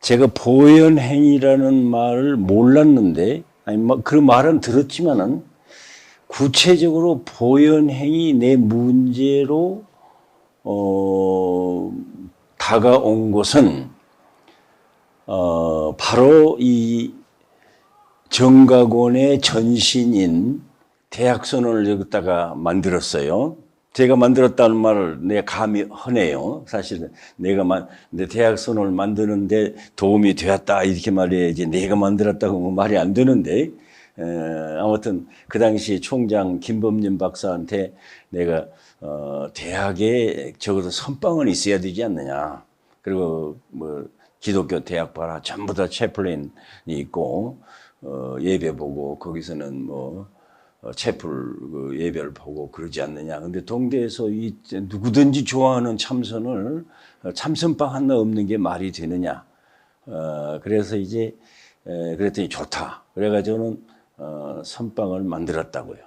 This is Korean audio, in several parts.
제가 보현행위라는 말을 몰랐는데, 아니, 그 말은 들었지만은, 구체적으로 보현행위 내 문제로, 다가온 것은, 바로 이 정각원의 전신인 대학선언을 여기다가 만들었어요. 제가 만들었다는 말을 내가 감히 하네요. 사실은 내가 내 대학선언을 만드는데 도움이 되었다 이렇게 말해야지 내가 만들었다고 하면 말이 안 되는데, 아무튼 그 당시 총장 김범림 박사한테 내가 대학에 적어도 선방은 있어야 되지 않느냐. 그리고 뭐 기독교 대학 봐라 전부 다 채플린이 있고 예배 보고 거기서는 뭐 채플 그 예배를 보고 그러지 않느냐. 근데 동대에서 이 누구든지 좋아하는 참선을 참선방 하나 없는 게 말이 되느냐. 그래서 이제 그랬더니 좋다. 그래가지고는 선방을 만들었다고요.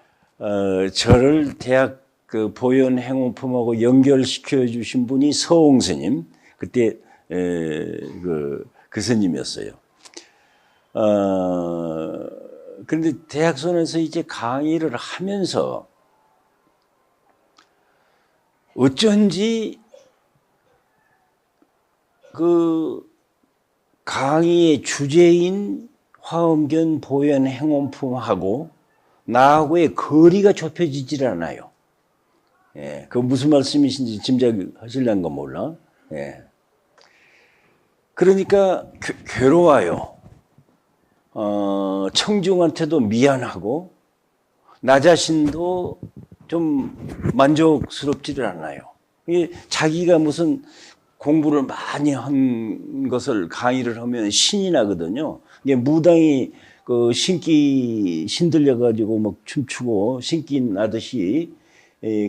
저를 대학 그 보현 행원품하고 연결시켜 주신 분이 서홍 스님. 그때 그 스님이었어요. 그런데 대학선에서 이제 강의를 하면서 어쩐지 그 강의의 주제인 화엄견 보현 행원품하고 나하고의 거리가 좁혀지질 않아요. 예, 그 무슨 말씀이신지 짐작하실란가 몰라. 예. 그러니까 괴로워요. 청중한테도 미안하고 나 자신도 좀 만족스럽지를 않아요. 이게 자기가 무슨 공부를 많이 한 것을 강의를 하면 신이 나거든요. 이게 무당이 그 신기 신들려 가지고 막 춤추고 신기 나듯이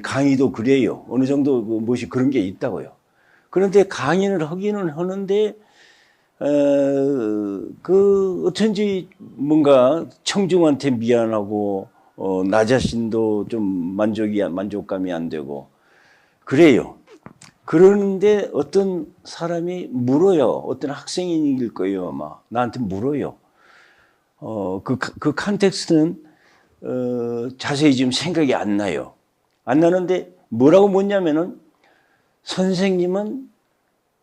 강의도 그래요. 어느 정도 그 무엇이 그런 게 있다고요. 그런데 강의를 하기는 하는데 어쩐지 뭔가 청중한테 미안하고, 나 자신도 좀 만족감이 안 되고, 그래요. 그러는데 어떤 사람이 물어요. 어떤 학생일 거예요, 아마. 나한테 물어요. 그 컨텍스트는, 자세히 지금 생각이 안 나요. 안 나는데 뭐라고 묻냐면은, 선생님은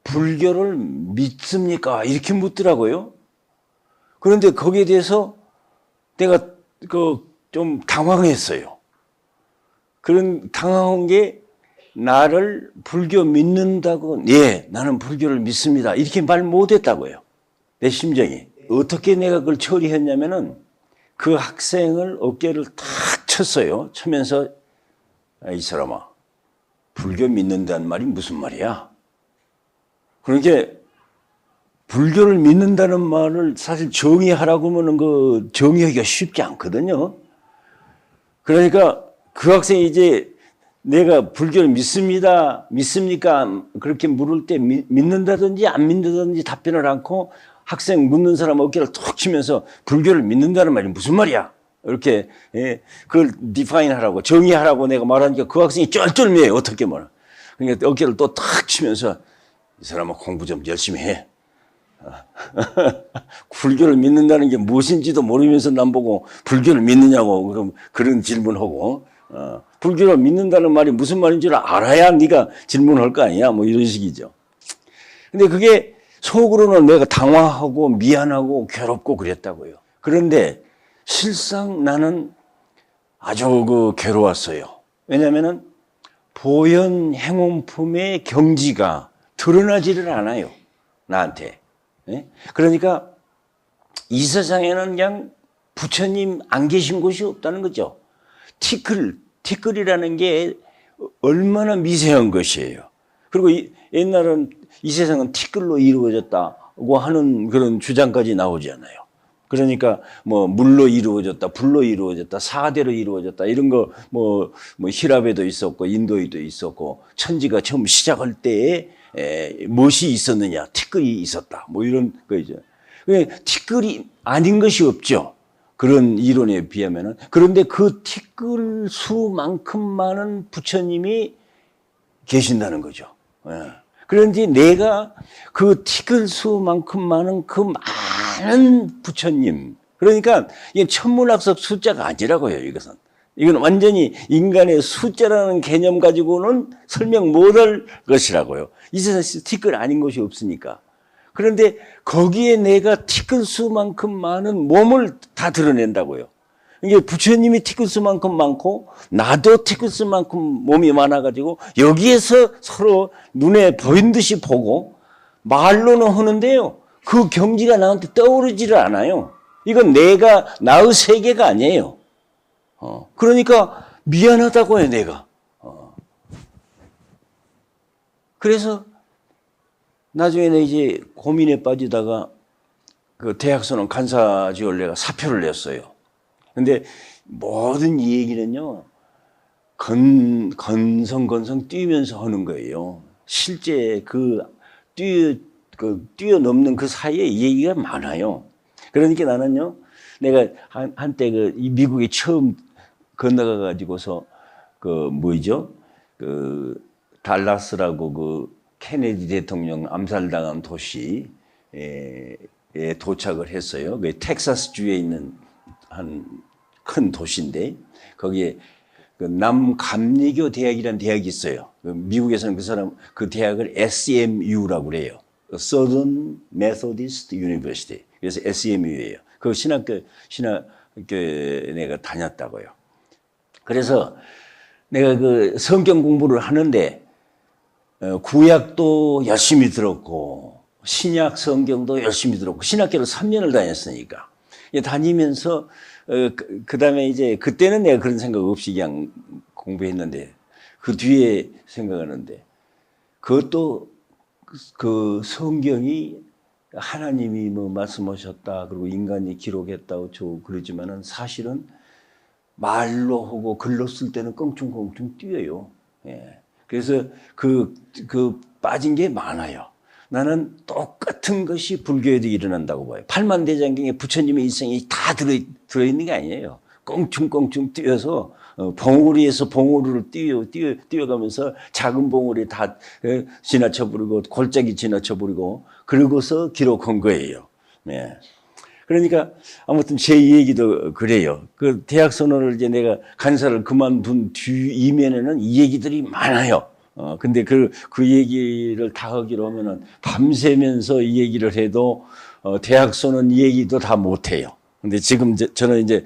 불교를 믿습니까? 이렇게 묻더라고요. 그런데 거기에 대해서 내가 좀 당황했어요. 그런 당황한 게 나를 불교 믿는다고, 예, 나는 불교를 믿습니다. 이렇게 말 못했다고요. 내 심정이. 어떻게 내가 그걸 처리했냐면은 그 학생을 어깨를 탁 쳤어요. 치면서, 이 사람아, 불교 믿는다는 말이 무슨 말이야? 그러니까 불교를 믿는다는 말을 사실 정의하라고 하면 그 정의하기가 쉽지 않거든요. 그러니까 그 학생이 이제 내가 불교를 믿습니까? 그렇게 물을 때 믿는다든지 안 믿는다든지 답변을 않고 학생 묻는 사람 어깨를 툭 치면서 불교를 믿는다는 말이 무슨 말이야? 이렇게 그걸 디파인 하라고 정의하라고 내가 말하니까 그 학생이 쩔쩔매요. 어떻게 말해. 그러니까 어깨를 또 탁 치면서 이 사람은 공부 좀 열심히 해. 불교를 믿는다는 게 무엇인지도 모르면서 남보고 불교를 믿느냐고 그럼 그런 질문하고 불교를 믿는다는 말이 무슨 말인지를 알아야 네가 질문할 거 아니야. 뭐 이런 식이죠. 근데 그게 속으로는 내가 당황하고 미안하고 괴롭고 그랬다고요. 그런데 실상 나는 아주 괴로웠어요. 왜냐하면은 보현 행원품의 경지가 드러나지를 않아요. 나한테. 네? 그러니까 이 세상에는 그냥 부처님 안 계신 곳이 없다는 거죠. 티끌이라는 게 얼마나 미세한 것이에요. 그리고 옛날은 이 세상은 티끌로 이루어졌다고 하는 그런 주장까지 나오지 않아요. 그러니까 뭐 물로 이루어졌다, 불로 이루어졌다, 사대로 이루어졌다 이런 거 뭐 히랍에도 있었고 인도에도 있었고 천지가 처음 시작할 때에 무엇이 있었느냐? 티끌이 있었다. 뭐 이런 거죠. 티끌이 아닌 것이 없죠. 그런 이론에 비하면은. 그런데 그 티끌 수만큼 많은 부처님이 계신다는 거죠. 그런데 내가 그 티끌수만큼 많은 그 많은 부처님, 그러니까 이게 천문학적 숫자가 아니라고요, 이것은. 이건 완전히 인간의 숫자라는 개념 가지고는 설명 못할 것이라고요. 이 세상에 티끌 아닌 것이 없으니까. 그런데 거기에 내가 티끌수만큼 많은 몸을 다 드러낸다고요. 이게 부처님이 티끌수만큼 많고 나도 티끌수만큼 몸이 많아가지고 여기에서 서로 눈에 보인 듯이 보고 말로는 하는데요. 그 경지가 나한테 떠오르지를 않아요. 이건 내가 나의 세계가 아니에요. 그러니까 미안하다고 해 내가. 그래서 나중에는 이제 고민에 빠지다가 그 대학선언 간사지원을 내가 사표를 냈어요. 근데 모든 이 얘기는요, 건성건성 뛰면서 하는 거예요. 실제 뛰어넘는 그 사이에 이 얘기가 많아요. 그러니까 나는요, 내가 한때 이 미국에 처음 건너가 가지고서 달라스라고 그 케네디 대통령 암살당한 도시에 도착을 했어요. 그 텍사스주에 있는 한 큰 도시인데 거기에 그 남감리교 대학이라는 대학이 있어요. 미국에서는 그 대학을 SMU라고 그래요. Southern Methodist University. 그래서 SMU예요. 그 신학교에 내가 다녔다고요. 그래서 내가 그 성경 공부를 하는데 구약도 열심히 들었고 신약 성경도 열심히 들었고 신학교를 3년을 다녔으니까 다니면서 그다음에 이제 그때는 내가 그런 생각 없이 그냥 공부했는데 그 뒤에 생각하는데 그것도 그 성경이 하나님이 뭐 말씀하셨다 그리고 인간이 기록했다고 그러지만은 사실은 말로 하고 글로 쓸 때는 껑충껑충 뛰어요. 예. 그래서 그 빠진 게 많아요. 나는 똑같은 것이 불교에도 일어난다고 봐요. 팔만대장경에 부처님의 일생이 다 들어있는 게 아니에요. 껑충껑충 뛰어서 봉우리에서 봉우리를 뛰어가면서 작은 봉우리 다 지나쳐버리고 골짜기 지나쳐버리고 그러고서 기록한 거예요. 네. 그러니까 아무튼 제 얘기도 그래요. 그 대학 선언을 이제 내가 간사를 그만둔 뒤 이면에는 이 얘기들이 많아요. 근데 그 얘기를 다 하기로 하면은 밤새면서 이 얘기를 해도 대학 선언 얘기도 다 못해요. 근데 지금 저는 이제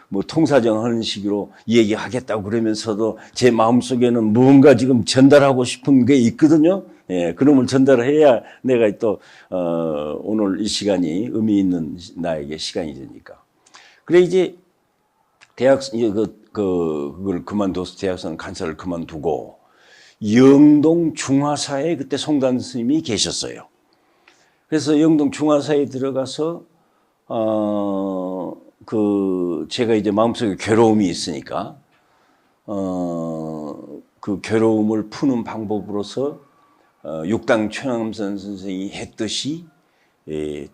뭐 통사정 하는 식으로 얘기하겠다고 그러면서도 제 마음속에는 무언가 지금 전달하고 싶은 게 있거든요. 예, 그놈을 전달해야 내가 또 오늘 이 시간이 의미 있는 나에게 시간이 되니까. 그래 이제 그걸 그만둬서 대학선 간사를 그만두고 영동 중화사에 그때 송단 스님이 계셨어요. 그래서 영동 중화사에 들어가서 제가 이제 마음속에 괴로움이 있으니까 그 괴로움을 푸는 방법으로서 육당 최남선 선생이 했듯이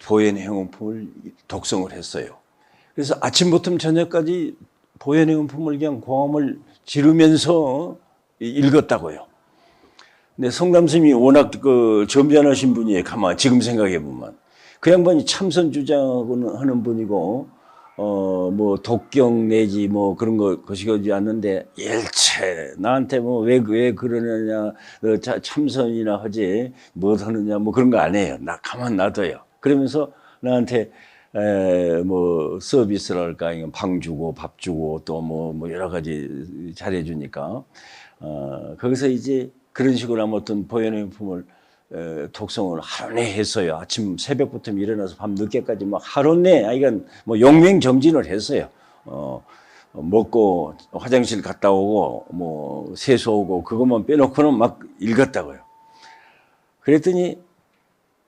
보현행원품을 독성을 했어요. 그래서 아침부터 저녁까지 보현행원품을 그냥 고함을 지르면서 읽었다고요. 근데 성담스님이 워낙 점잖으신 분이에요. 가만 지금 생각해 보면 그 양반이 참선 주장하는 분이고 뭐 독경 내지 뭐 그런 것이지 않는데 일체 나한테 뭐 왜 그러느냐 참선이나 하지 뭐 하느냐 뭐 그런 거 안 해요. 나 가만 놔둬요. 그러면서 나한테 뭐 서비스를 할까 방 주고 밥 주고 또 뭐 여러 가지 잘해주니까 거기서 이제 그런 식으로 아무튼 보현행품을 독성을 하루 내 했어요. 아침 새벽부터 일어나서 밤 늦게까지 막 하루 내 이건 뭐 용맹정진을 했어요. 먹고 화장실 갔다 오고 뭐 세수하고 그것만 빼놓고는 막 읽었다고요. 그랬더니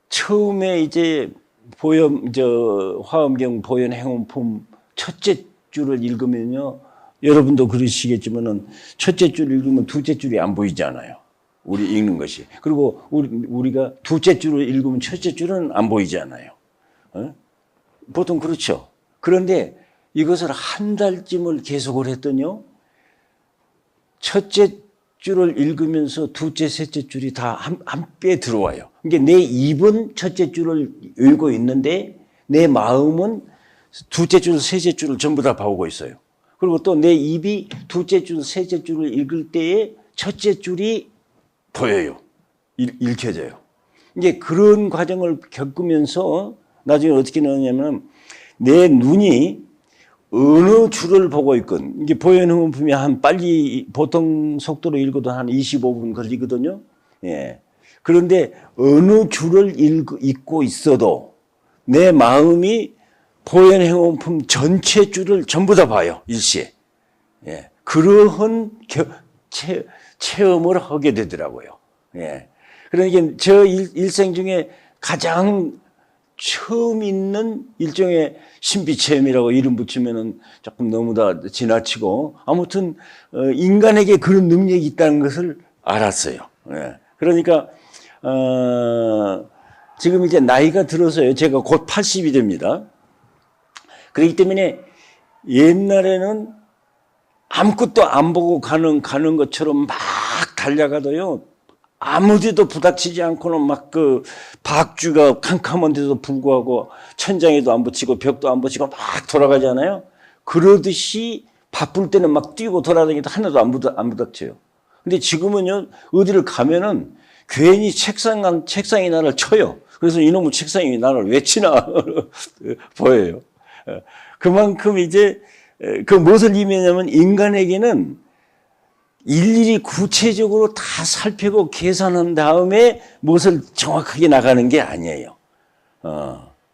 처음에 이제 화엄경 보현행원품 첫째 줄을 읽으면요. 여러분도 그러시겠지만은 첫째 줄 읽으면 둘째 줄이 안 보이잖아요. 우리 읽는 것이. 그리고 우리가 둘째 줄을 읽으면 첫째 줄은 안 보이잖아요. 보통 그렇죠. 그런데 이것을 한 달쯤을 계속을 했더니요. 첫째 줄을 읽으면서 둘째, 셋째 줄이 다 한 뼈에 들어와요. 그러니까 내 입은 첫째 줄을 읽고 있는데 내 마음은 둘째 줄, 셋째 줄을 전부 다 봐오고 있어요. 그리고 또 내 입이 둘째 줄, 셋째 줄을 읽을 때에 첫째 줄이 보여요. 읽혀져요. 이제 그런 과정을 겪으면서 나중에 어떻게 나오냐면 내 눈이 어느 줄을 보고 있건, 이게 보현흥분이 한 빨리 보통 속도로 읽어도 한 25분 걸리거든요. 예. 그런데 어느 줄을 읽고 있어도 내 마음이 보현행원품 전체 줄을 전부 다 봐요. 일시에. 예. 그러한 체험을 하게 되더라고요. 예. 그러니까 저 일생 중에 가장 처음 있는 일종의 신비체험이라고 이름 붙이면은 조금 너무 다 지나치고 아무튼 인간에게 그런 능력이 있다는 것을 알았어요. 예. 그러니까 지금 이제 나이가 들어서요. 제가 곧 80이 됩니다. 그렇기 때문에 옛날에는 아무것도 안 보고 가는 것처럼 막 달려가도요. 아무데도 부닥치지 않고는 막 그 박쥐가 캄캄한데도 불구하고 천장에도 안 붙이고 벽도 안 붙이고 막 돌아가잖아요. 그러듯이 바쁠 때는 막 뛰고 돌아다니도 하나도 안 부닥쳐요. 근데 지금은요, 어디를 가면은 괜히 책상이 나를 쳐요. 그래서 이놈의 책상이 나를 왜 치나 보여요. 그만큼 이제 그 무엇을 의미하냐면 인간에게는 일일이 구체적으로 다 살피고 계산한 다음에 무엇을 정확하게 나가는 게 아니에요.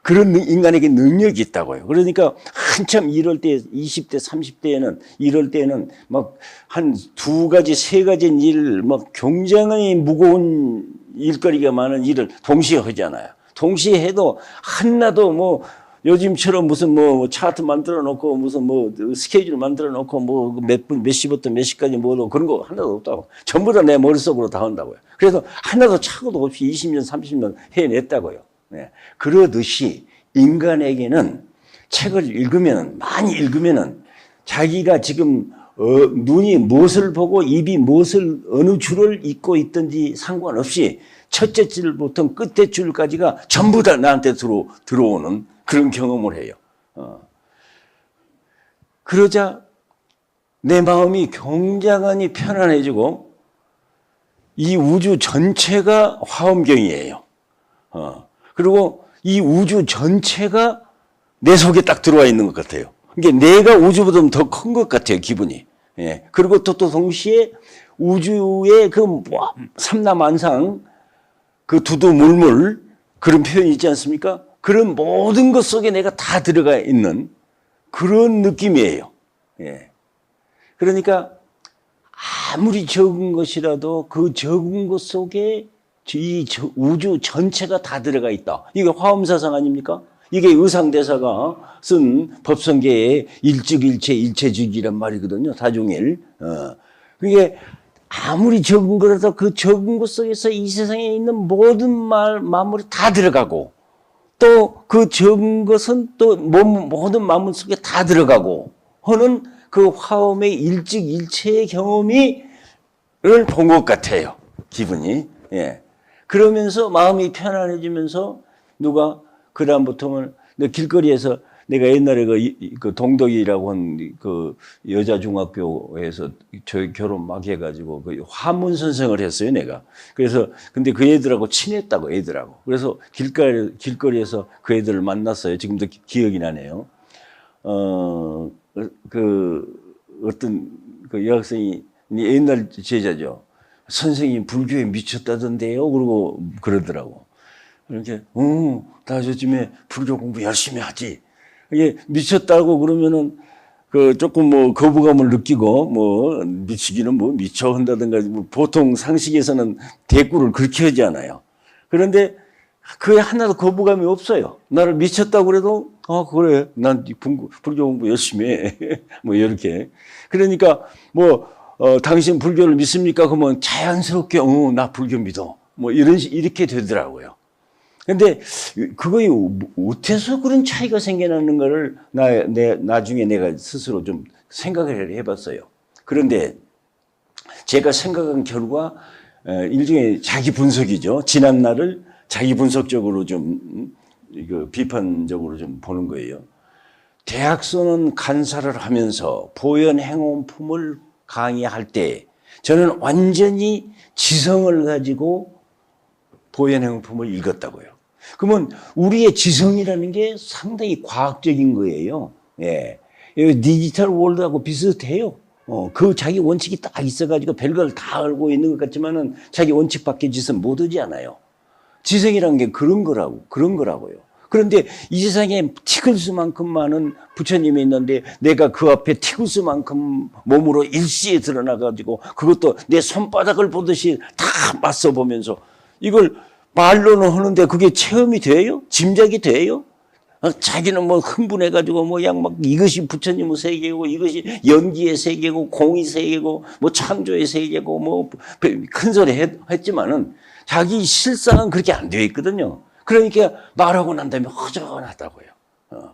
그런 인간에게 능력이 있다고요. 그러니까 한참 이럴 때 20대, 30대에는 이럴 때는 막 한 두 가지, 세 가지 일, 막 굉장히 무거운 일거리가 많은 일을 동시에 하잖아요. 동시에 해도 하나도 뭐 요즘처럼 무슨 뭐 차트 만들어 놓고 무슨 뭐 스케줄 만들어 놓고 뭐 몇 시부터 몇 시까지 뭐 그런 거 하나도 없다고. 전부 다 내 머릿속으로 다 한다고요. 그래서 하나도 착오도 없이 20년, 30년 해냈다고요. 네. 그러듯이 인간에게는 책을 읽으면, 많이 읽으면은 자기가 지금 눈이 무엇을 보고 입이 무엇을 어느 줄을 읽고 있든지 상관없이 첫째 줄부터 끝째 줄까지가 전부 다 나한테 들어오는 그런 경험을 해요. 그러자 내 마음이 굉장히 편안해지고 이 우주 전체가 화엄경이에요. 그리고 이 우주 전체가 내 속에 딱 들어와 있는 것 같아요. 그러니까 내가 우주보다 더 큰 것 같아요, 기분이. 예. 그리고 또 동시에 우주의 그 삼라만상, 그 두두물물 그런 표현이 있지 않습니까? 그런 모든 것 속에 내가 다 들어가 있는 그런 느낌이에요. 예. 그러니까 아무리 적은 것이라도 그 적은 것 속에 이 우주 전체가 다 들어가 있다. 이게 화엄사상 아닙니까? 이게 의상대사가 쓴 법성계의 일즉일체 일체즉이란 말이거든요. 다중일. 그게 아무리 적은 거라도 그 적은 것 속에서 이 세상에 있는 모든 만물이 다 들어가고 또 그 적은 것은 또 모든 만물 속에 다 들어가고 하는 그 화엄의 일즉일체의 경험을 본 것 같아요. 기분이. 예. 그러면서 마음이 편안해지면서 누가 그다음부터는 길거리에서 내가 옛날에 그 동덕이라고 한 그 여자 중학교에서 저희 결혼 막 해가지고 그 화문 선생을 했어요, 내가. 그래서 근데 그 애들하고 친했다고, 애들하고. 그래서 길거리에서 그 애들을 만났어요. 지금도 기억이 나네요. 어떤 그 여학생이 옛날 제자죠. 선생님 불교에 미쳤다던데요. 그러고 그러더라고. 이렇게, 나 요즘에 불교 공부 열심히 하지. 이게 미쳤다고 그러면은 그 조금 뭐 거부감을 느끼고 뭐 미치기는 뭐 미쳐 한다든가 뭐 보통 상식에서는 대꾸를 그렇게 하지 않아요. 그런데 그게 하나도 거부감이 없어요. 나를 미쳤다고 그래도 그래. 난 불교 공부 열심히 해. 뭐 이렇게. 그러니까 뭐 당신 불교를 믿습니까? 그러면 자연스럽게 나 불교 믿어. 뭐 이렇게 되더라고요. 근데 그거에 어째서 그런 차이가 생겨나는 거를 나중에 내가 스스로 좀 생각을 해봤어요. 그런데 제가 생각한 결과 일종의 자기 분석이죠. 지난 날을 자기 분석적으로 좀 이거 비판적으로 좀 보는 거예요. 대학선언 간사를 하면서 보현 행원품을 강의할 때 저는 완전히 지성을 가지고 보현 행원품을 읽었다고요. 그러면 우리의 지성이라는 게 상당히 과학적인 거예요. 예. 디지털 월드하고 비슷해요. 그 자기 원칙이 딱 있어가지고 별걸 다 알고 있는 것 같지만은 자기 원칙 밖의 짓은 못 하지 않아요. 지성이라는 게 그런 거라고요. 그런데 이 세상에 티글스만큼 많은 부처님이 있는데 내가 그 앞에 티글스만큼 몸으로 일시에 드러나가지고 그것도 내 손바닥을 보듯이 다 맞서 보면서 이걸 말로는 하는데 그게 체험이 돼요? 짐작이 돼요? 자기는 뭐 흥분해가지고 뭐 막 이것이 부처님의 세계고 이것이 연기의 세계고 공의 세계고 뭐 창조의 세계고 뭐 큰 소리 했지만은 자기 실상은 그렇게 안 되어 있거든요. 그러니까 말하고 난 다음에 허전하다고요.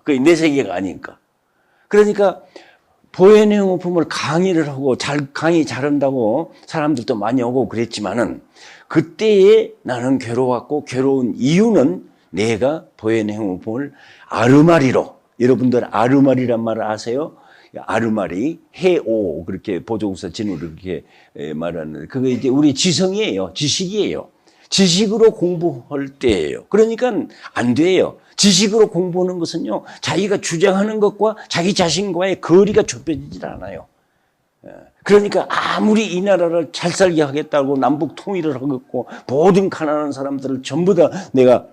그게 내 세계가 아니니까. 그러니까 보현의 행품을 강의를 하고 강의 잘한다고 사람들도 많이 오고 그랬지만은 그때에 나는 괴로웠고 괴로운 이유는 내가 보현의 행품을 아르마리로, 여러분들 아르마리란 말을 아세요? 아르마리, 해오, 그렇게 보조국사 진으로 그렇게 말하는, 그게 이제 우리 지성이에요. 지식이에요. 지식으로 공부할 때예요. 그러니까 안 돼요. 지식으로 공부하는 것은요, 자기가 주장하는 것과 자기 자신과의 거리가 좁혀지질 않아요. 그러니까 아무리 이 나라를 잘 살게 하겠다고 남북 통일을 하겠고 모든 가난한 사람들을 전부 다 내가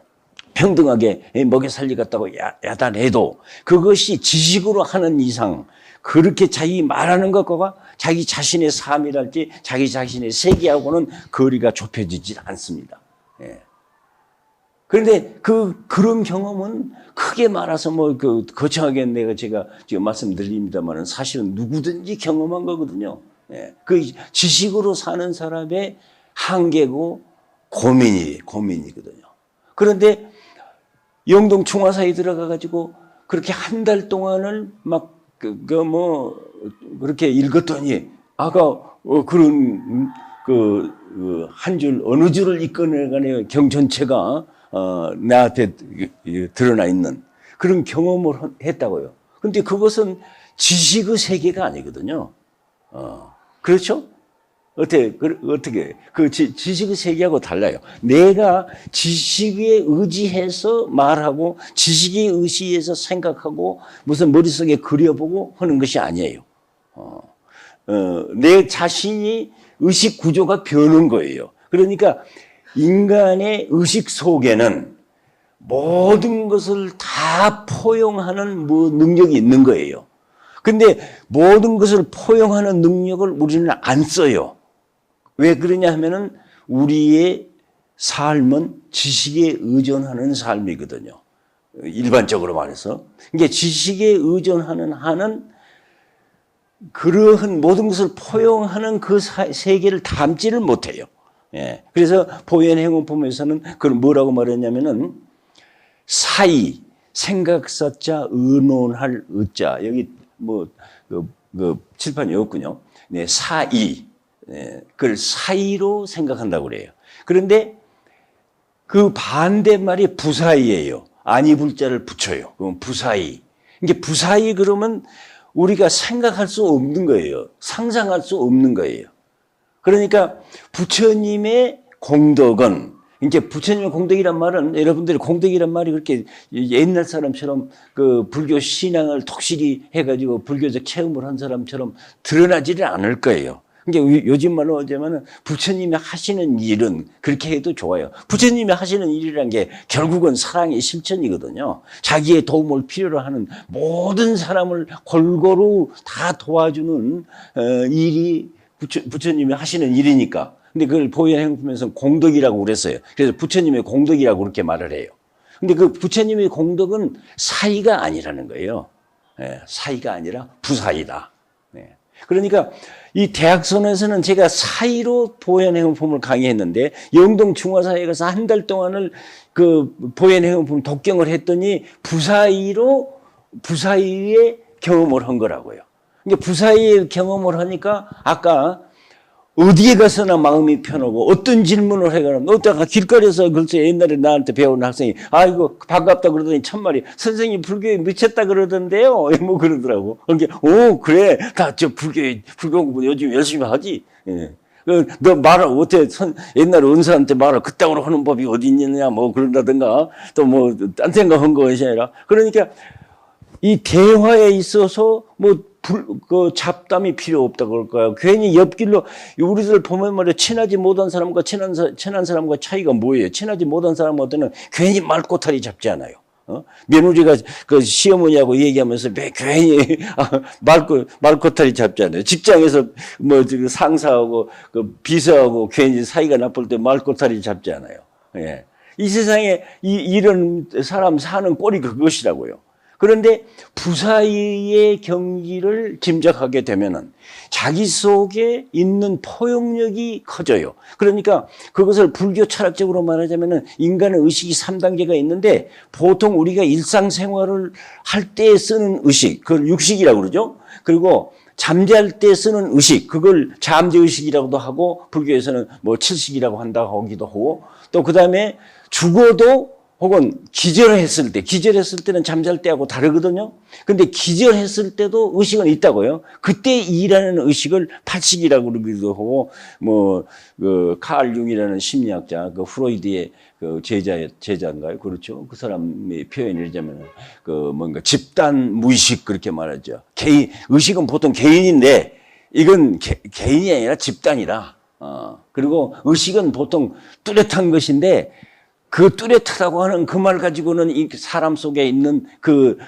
평등하게 먹여 살리겠다고 야단해도 그것이 지식으로 하는 이상 그렇게 자기 말하는 것과 자기 자신의 삶이랄지 자기 자신의 세계하고는 거리가 좁혀지지 않습니다. 예. 그런데 그런 경험은 크게 말해서 뭐 거창하게 제가 지금 말씀드립니다만은 사실은 누구든지 경험한 거거든요. 예. 그 지식으로 사는 사람의 한계고 고민이거든요. 그런데 영동 중화사에 들어가가지고 그렇게 한 달 동안을 막 그렇게 읽었더니 아까 그런 한 줄 어느 줄을 이끌어내가는 경전체가 나한테 드러나 있는 그런 경험을 했다고요. 그런데 그것은 지식의 세계가 아니거든요. 그렇죠? 어떻게 지식의 세계하고 달라요. 내가 지식에 의지해서 말하고 지식에 의지해서 생각하고 무슨 머릿속에 그려보고 하는 것이 아니에요. 내 자신이 의식 구조가 변한 거예요. 그러니까 인간의 의식 속에는 모든 것을 다 포용하는 능력이 있는 거예요. 근데 모든 것을 포용하는 능력을 우리는 안 써요. 왜 그러냐 하면은 우리의 삶은 지식에 의존하는 삶이거든요. 일반적으로 말해서. 그러니까 지식에 의존하는 한은 그러한 모든 것을 포용하는 그 세계를 담지를 못해요. 예. 그래서 보현의 행원품에서는 그걸 뭐라고 말했냐면은 사이, 생각사자, 의논할 의자. 여기 칠판이 없군요. 네, 사이. 네, 그걸 사이로 생각한다고 그래요. 그런데 그 반대말이 부사이예요. 아니 불자를 붙여요. 그럼 부사이. 이게 부사이 그러면 우리가 생각할 수 없는 거예요. 상상할 수 없는 거예요. 그러니까 부처님의 공덕은 이제 부처님의 공덕이란 말은 여러분들이 공덕이란 말이 그렇게 옛날 사람처럼 그 불교 신앙을 독실히 해가지고 불교적 체험을 한 사람처럼 드러나지를 않을 거예요. 그러니까 요즘 말로 하자면은 부처님이 하시는 일은 그렇게 해도 좋아요. 부처님이 하시는 일이란 게 결국은 사랑의 실천이거든요. 자기의 도움을 필요로 하는 모든 사람을 골고루 다 도와주는 일이 부처님이 하시는 일이니까. 근데 그걸 보현 행품에서는 공덕이라고 그랬어요. 그래서 부처님의 공덕이라고 그렇게 말을 해요. 근데 그 부처님의 공덕은 사이가 아니라는 거예요. 네, 사이가 아니라 부사이다. 네. 그러니까 이 대학선에서는 제가 사이로 보현 행품을 강의했는데 영동 중화사에 가서 한 달 동안을 그 보현 행품 독경을 했더니 부사이의 경험을 한 거라고요. 그러니까 부사이의 경험을 하니까 아까 어디에 가서나 마음이 편하고 어떤 질문을 해가나 어디다가 길거리에서 글쎄 옛날에 나한테 배운 학생이 아이고 반갑다 그러더니 참말이 선생님 불교에 미쳤다 그러던데요 뭐 그러더라고. 그러니까 오 그래 다 저 불교 공부 요즘 열심히 하지. 예. 너 말을 어때 옛날에 은사한테 말을 그따구로 하는 법이 어디 있느냐 뭐 그런다든가 또 뭐 딴 생각한 것이 아니라 그러니까 이 대화에 있어서 그 잡담이 필요 없다 그럴까요? 괜히 옆길로 우리들 보면 말이야 친하지 못한 사람과 친한 사람과 차이가 뭐예요? 친하지 못한 사람한테는 괜히 말꼬타리 잡지 않아요. 며느리가 그 시어머니하고 얘기하면서 왜 괜히 말꼬타리 잡지 않아요. 직장에서 뭐 상사하고 그 비서하고 괜히 사이가 나쁠 때 말꼬타리 잡지 않아요. 예. 이 세상에 이런 사람 사는 꼴이 그것이라고요. 그런데 부사이의 경지를 짐작하게 되면은 자기 속에 있는 포용력이 커져요. 그러니까 그것을 불교 철학적으로 말하자면은 인간의 의식이 3단계가 있는데 보통 우리가 일상생활을 할 때 쓰는 의식, 그걸 육식이라고 그러죠. 그리고 잠잘 때 쓰는 의식, 그걸 잠재의식이라고도 하고 불교에서는 뭐 칠식이라고 한다고 하기도 하고 또 그 다음에 죽어도 혹은 기절했을 때는 잠잘 때하고 다르거든요. 근데 기절했을 때도 의식은 있다고요. 그때 일하는 의식을 팔식이라고 그러기도 하고, 칼 융이라는 심리학자, 그 프로이드의 그 제자인가요? 그렇죠. 그 사람의 표현이자면, 뭔가 집단 무의식 그렇게 말하죠. 의식은 보통 개인인데, 이건 개인이 아니라 집단이라. 그리고 의식은 보통 뚜렷한 것인데, 그 뚜렷하다고 하는 그 말 가지고는 이 사람 속에 있는 그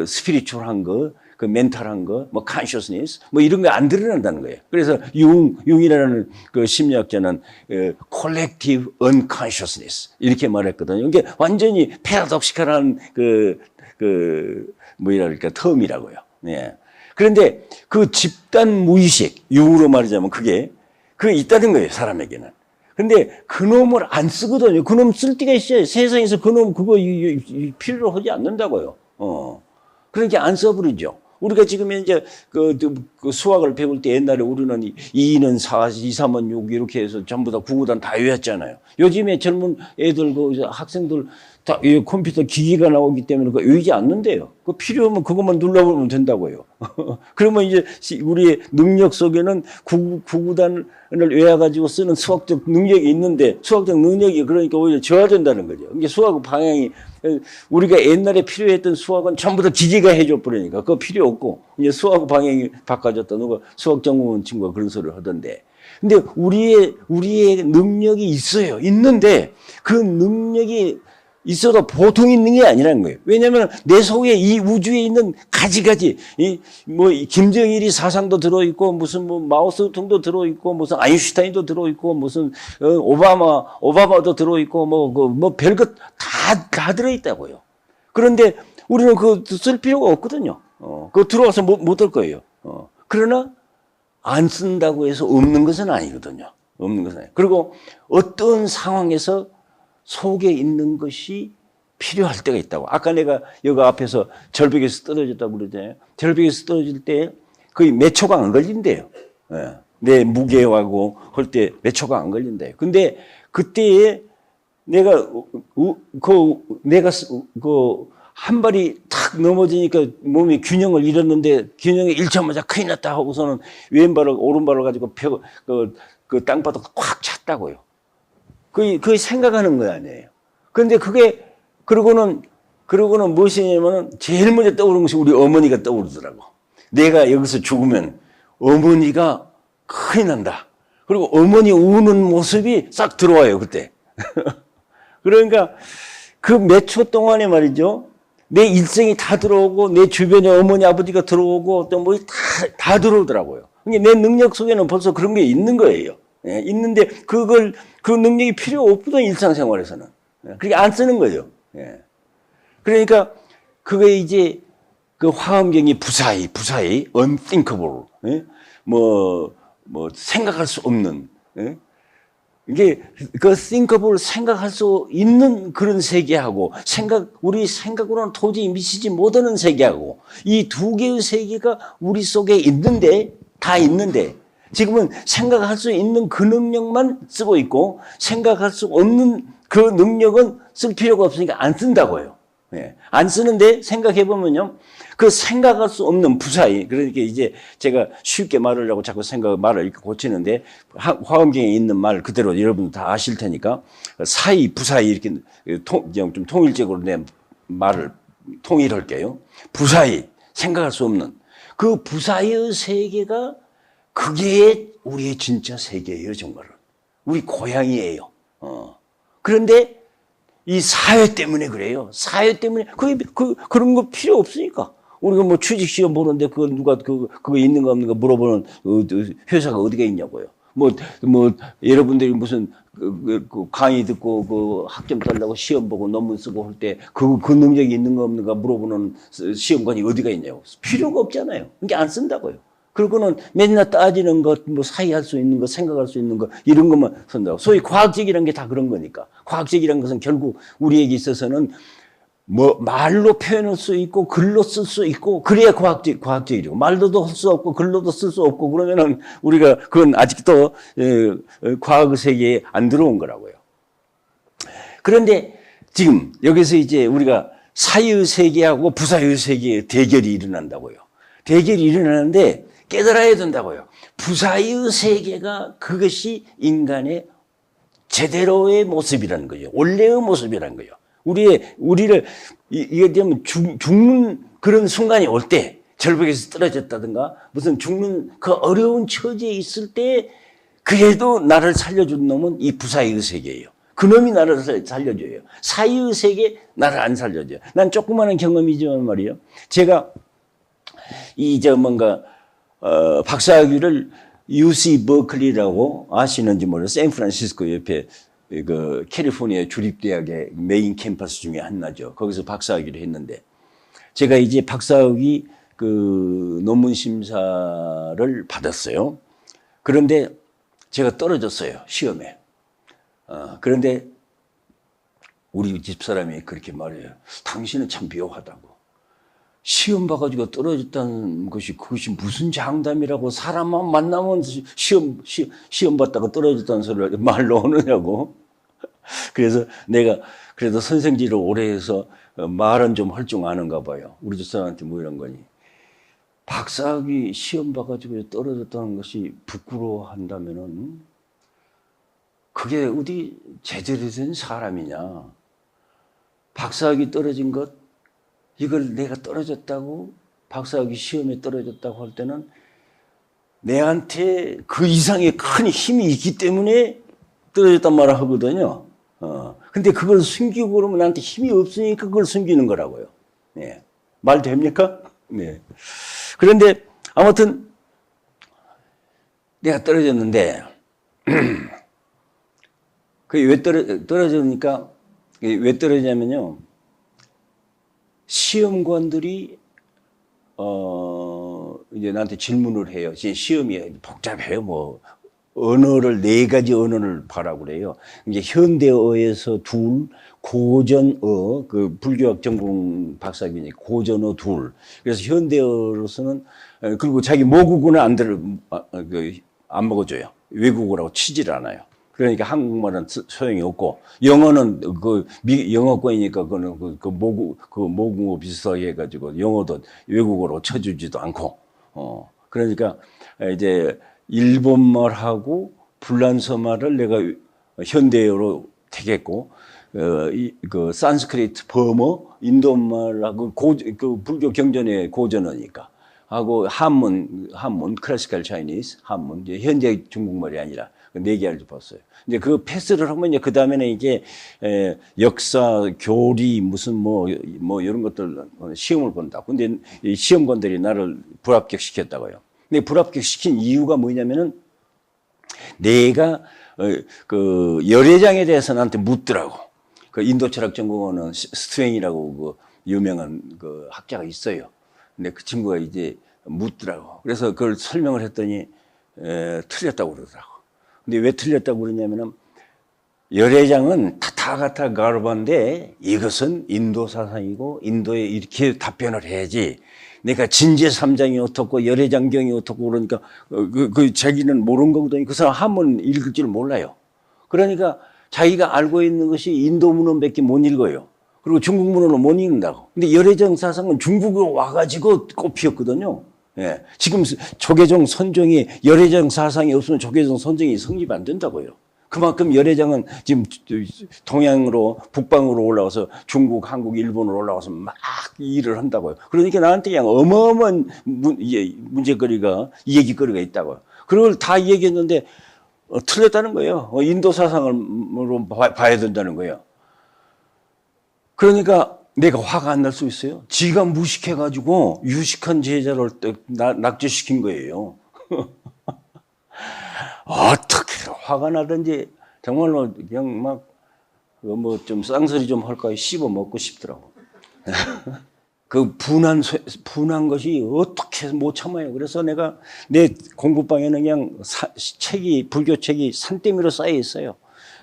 스피리추얼한 거, 그 멘탈한 거, 뭐 consciousness, 뭐 이런 거 안 드러난다는 거예요. 그래서 융이라는 그 심리학자는 collective unconsciousness 이렇게 말했거든요. 이게 완전히 패러독시컬한 뭐랄까 텀이라고요. 예. 그런데 그 집단 무의식, 융으로 말하자면 그게 있다는 거예요, 사람에게는. 근데 그놈을 안 쓰거든요. 그놈 쓸 때가 있어요. 세상에서 그놈 그거 필요로 하지 않는다고요. 그러니까 안 써버리죠. 우리가 지금 이제 그 수학을 배울 때 옛날에 우리는 2는 4, 2, 3은 6 이렇게 해서 전부 다 구구단 다 외웠잖아요. 요즘에 젊은 애들, 학생들 다 컴퓨터 기기가 나오기 때문에 그거 외우지 않는데요. 그 필요하면 그것만 눌러보면 된다고요. 그러면 이제 우리의 능력 속에는 구구단을 외워가지고 쓰는 수학적 능력이 있는데 수학적 능력이 그러니까 오히려 저하된다는 거죠. 이게 수학 방향이 우리가 옛날에 필요했던 수학은 전부 다 기계가 해줘 버리니까 그거 필요 없고 이제 수학 방향이 바꿔졌다. 누가 수학 전공원 친구가 그런 소리를 하던데. 근데 우리의 능력이 있어요. 있는데 그 능력이 있어도 보통 있는 게 아니라는 거예요. 왜냐하면 내 속에 이 우주에 있는 가지가지, 김정일이 사상도 들어있고, 무슨 마오쩌둥도 들어있고, 무슨 아인슈타인도 들어있고, 무슨 오바마도 들어있고, 별것 다 들어있다고요. 그런데 우리는 그거 쓸 필요가 없거든요. 그거 들어와서 못 할 거예요. 그러나 안 쓴다고 해서 없는 것은 아니거든요. 없는 것은 아니에요. 그리고 어떤 상황에서 속에 있는 것이 필요할 때가 있다고. 아까 내가 여기 앞에서 절벽에서 떨어졌다고 그러잖아요. 절벽에서 떨어질 때 거의 몇 초가 안 걸린대요. 예. 내 무게하고 할 때 몇 초가 안 걸린대요. 근데 그때에 내가 한 발이 탁 넘어지니까 몸이 균형을 잃었는데 균형을 잃자마자 큰일 났다 하고서는 왼발을 오른발을 가지고 그 땅바닥 꽉 찼다고요. 그게 생각하는 거 아니에요. 그런데 그러고는 무엇이냐면은 제일 먼저 떠오르는 것이 우리 어머니가 떠오르더라고. 내가 여기서 죽으면 어머니가 큰일 난다. 그리고 어머니 우는 모습이 싹 들어와요, 그때. 그러니까 그 몇 초 동안에 말이죠. 내 일생이 다 들어오고 내 주변에 어머니 아버지가 들어오고 또 뭐 다 들어오더라고요. 그러니까 내 능력 속에는 벌써 그런 게 있는 거예요. 예, 있는데 그 능력이 필요 없거든 일상생활에서는. 예, 그렇게 안 쓰는 거죠. 예. 그러니까 그게 이제 그 화엄경이 부사이 unthinkable, 예? 생각할 수 없는, 예? 이게 그 thinkable 생각할 수 있는 그런 세계하고 우리 생각으로는 도저히 미치지 못하는 세계하고 이 두 개의 세계가 우리 속에 다 있는데 지금은 생각할 수 있는 그 능력만 쓰고 있고 생각할 수 없는 그 능력은 쓸 필요가 없으니까 안 쓴다고요. 예. 안 쓰는데 생각해 보면요. 그 생각할 수 없는 부사이, 그러니까 이제 제가 쉽게 말을 하고 자꾸 말을 이렇게 고치는데 화엄경에 있는 말 그대로 여러분 다 아실 테니까 사이, 부사이 이렇게 좀 통일적으로 내 말을 통일할게요. 부사이, 생각할 수 없는 그 부사의 세계가 그게 우리의 진짜 세계예요, 정말로. 우리 고향이에요. 그런데 이 사회 때문에 그래요. 사회 때문에 그런 거 필요 없으니까. 우리가 뭐 취직 시험 보는데 그거 누가 그거 있는가 없는가 물어보는 회사가 어디가 있냐고요. 뭐 여러분들이 무슨 그 강의 듣고 그 학점 따려고 시험 보고 논문 쓰고 할 때 그 능력이 있는가 없는가 물어보는 시험관이 어디가 있냐고. 필요가 없잖아요. 그러니까 안 쓴다고요. 그리고는 맨날 따지는 것, 뭐 사이할 수 있는 것, 생각할 수 있는 것, 이런 것만 쓴다고. 소위 과학적이라는 게 다 그런 거니까. 과학적이라는 것은 결국 우리에게 있어서는 뭐 말로 표현할 수 있고 글로 쓸 수 있고 그래야 과학적이죠. 말로도 할 수 없고 글로도 쓸 수 없고 그러면은 우리가 그건 아직도 과학 세계에 안 들어온 거라고요. 그런데 지금 여기서 이제 우리가 사의 세계하고 부사의 세계의 대결이 일어난다고요. 대결이 일어나는데 깨달아야 된다고요. 부사의 세계가 그것이 인간의 제대로의 모습이라는 거예요. 원래의 모습이라는 거예요. 우리를, 이게 되면 죽는 그런 순간이 올 때, 절벽에서 떨어졌다든가, 무슨 죽는 그 어려운 처지에 있을 때, 그래도 나를 살려준 놈은 이 부사의 세계예요. 그 놈이 나를 살려줘요. 사의 세계, 나를 안 살려줘요. 난 조그마한 경험이지만 말이에요. 제가, 박사학위를 UC 버클리라고 아시는지 모르겠어요. 샌프란시스코 옆에 그 캘리포니아 주립대학의 메인 캠퍼스 중에 하나죠. 거기서 박사학위를 했는데 제가 이제 박사학위 그 논문 심사를 받았어요. 그런데 제가 떨어졌어요. 시험에. 그런데 우리 집사람이 그렇게 말해요. 당신은 참 묘하다고. 시험 봐가지고 떨어졌다는 것이 그것이 무슨 장담이라고 사람만 만나면 시험 봤다가 떨어졌다는 소리를 말로 하느냐고. 그래서 내가 그래도 선생질을 오래 해서 말은 좀 할 줄 아는가 봐요. 우리 집사람한테 뭐 이런 거니. 박사학위 시험 봐가지고 떨어졌다는 것이 부끄러워한다면은 그게 어디 제대로 된 사람이냐. 박사학위 떨어진 것 이걸 내가 떨어졌다고 박사학위 시험에 떨어졌다고 할 때는 내한테 그 이상의 큰 힘이 있기 때문에 떨어졌단 말을 하거든요. 근데 그걸 숨기고 그러면 나한테 힘이 없으니까 그걸 숨기는 거라고요. 네. 말 됩니까? 네. 그런데 아무튼 내가 떨어졌는데 그게 왜 떨어졌냐면요. 시험관들이 이제 나한테 질문을 해요. 시험이 복잡해요. 뭐 언어를 4가지 언어를 바라고 그래요. 이제 현대어에서 둘, 고전어, 그 불교학 전공 박사학위니 고전어 둘. 그래서 현대어로서는 그리고 자기 모국어는 안 먹어줘요. 외국어라고 치질 않아요. 그러니까 한국말은 소용이 없고 영어는 영어권이니까 그거는 모국어 비슷하게 해가지고 영어도 외국어로 쳐주지도 않고 그러니까 이제 일본말하고 불란서말을 내가 현대어로 택했고 그 산스크리트 버머 인도말하고 그 불교 경전의 고전어니까 하고 한문 클래시컬 차이니스 한문 이제 현대 중국말이 아니라 4개를 봤어요. 이제 그 패스를 하면 이제 그 다음에는 이게 역사, 교리 무슨 뭐 이런 것들 시험을 본다. 근데 이 시험관들이 나를 불합격시켰다고요. 근데 불합격시킨 이유가 뭐냐면은 내가 그 열애장에 대해서 나한테 묻더라고. 그 인도철학전공하는 스트웨인이라고 그 유명한 그 학자가 있어요. 근데 그 친구가 이제 묻더라고. 그래서 그걸 설명을 했더니 틀렸다고 그러더라고. 근데 왜 틀렸다고 그러냐면은 열애장은 타타가타 가르바인데 이것은 인도 사상이고 인도에 이렇게 답변을 해야지 내가 진제삼장이 어떻고 열애장경이 어떻고 그러니까 자기는 모르는 거거든요. 그 사람 한문 읽을 줄 몰라요. 그러니까 자기가 알고 있는 것이 인도 문헌밖에 못 읽어요. 그리고 중국 문헌은 못 읽는다고. 근데 열애정 사상은 중국으로 와가지고 꽃피었거든요. 예. 지금 조계종 선종이 열애정 사상이 없으면 조계종 선종이 성립 안 된다고요. 그만큼 열애장은 지금 동양으로 북방으로 올라와서 중국, 한국, 일본으로 올라와서 막 일을 한다고요. 그러니까 나한테 그냥 어마어마한 문제거리가 얘기거리가 있다고요. 그걸 다 얘기했는데 틀렸다는 거예요. 인도 사상으로 봐야 된다는 거예요. 그러니까 내가 화가 안 날 수 있어요? 지가 무식해가지고 유식한 제자를 낙제시킨 거예요. 어떻게 화가 나든지 정말로 그냥 막 뭐 좀 쌍소리 좀 할까 씹어 먹고 싶더라고. 그 분한 것이 어떻게 못 참아요. 그래서 내가 내 공부방에는 그냥 책이 불교 책이 산더미로 쌓여 있어요.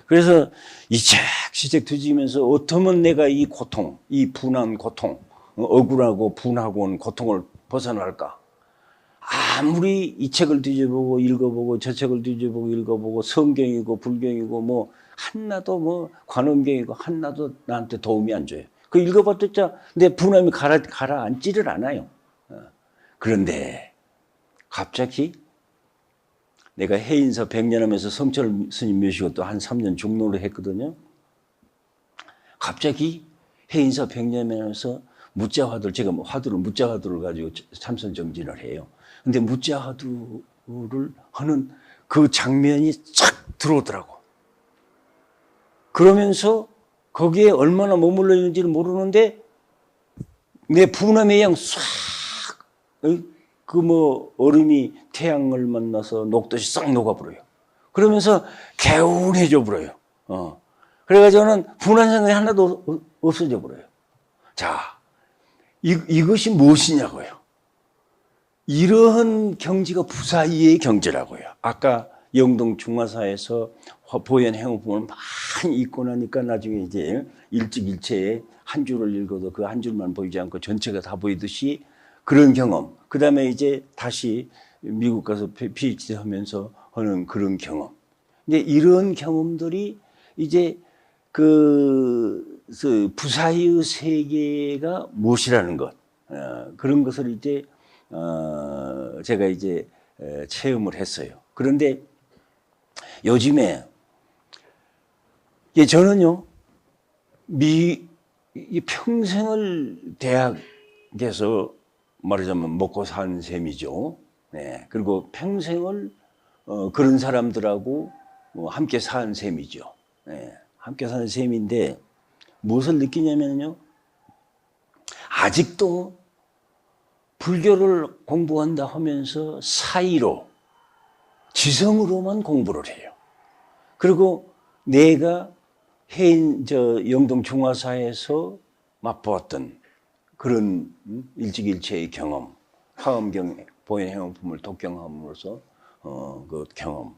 그래서 이 책 뒤지면서 어쩌면 내가 이 고통, 이 분한 고통, 억울하고 분하고 온 고통을 벗어날까. 아무리 이 책을 뒤져보고 읽어보고 저 책을 뒤져보고 읽어보고 성경이고 불경이고 뭐 하나도 뭐 관음경이고 하나도 나한테 도움이 안 줘요. 그 읽어봤자 내 분함이 가라앉지를 않아요. 그런데 갑자기 내가 해인사 100년 하면서 성철 스님 모시고 또 한 3년 중로를 했거든요. 갑자기 해인사 100년 하면서 무자화들, 제가 화두를 무자화두를 가지고 참선 정진을 해요. 근데 무자화두를 하는 그 장면이 쫙 들어오더라고. 그러면서 거기에 얼마나 머물러 있는지를 모르는데 내 분함의 양 싹, 그 뭐 얼음이 태양을 만나서 녹듯이 싹 녹아버려요. 그러면서 개운해져 버려요. 그래가지고는 분한 생각이 하나도 없어져 버려요. 자, 이것이 무엇이냐고요. 이러한 경지가 부사이의 경지라고요. 아까 영동 중화사에서 보현 행업품을 많이 읽고 나니까 나중에 이제 일찍일체에 한 줄을 읽어도 그 한 줄만 보이지 않고 전체가 다 보이듯이 그런 경험. 그 다음에 이제 다시 미국 가서 PhD 하면서 하는 그런 경험. 근데 이런 경험들이 이제 그 부사의 세계가 무엇이라는 것. 그런 것을 이제 제가 이제 체험을 했어요. 그런데 요즘에 저는요 평생을 대학에서 말하자면 먹고 산 셈이죠. 네. 그리고 평생을 그런 사람들하고 함께 산 셈이죠. 네. 함께 사는 셈인데 무엇을 느끼냐면요, 아직도 불교를 공부한다 하면서 사이로 지성으로만 공부를 해요. 그리고 내가 영동 중화사에서 맛보았던 그런 일찍일체의 경험, 화엄경 보현 행엄품을 독경함으로써 그 경험.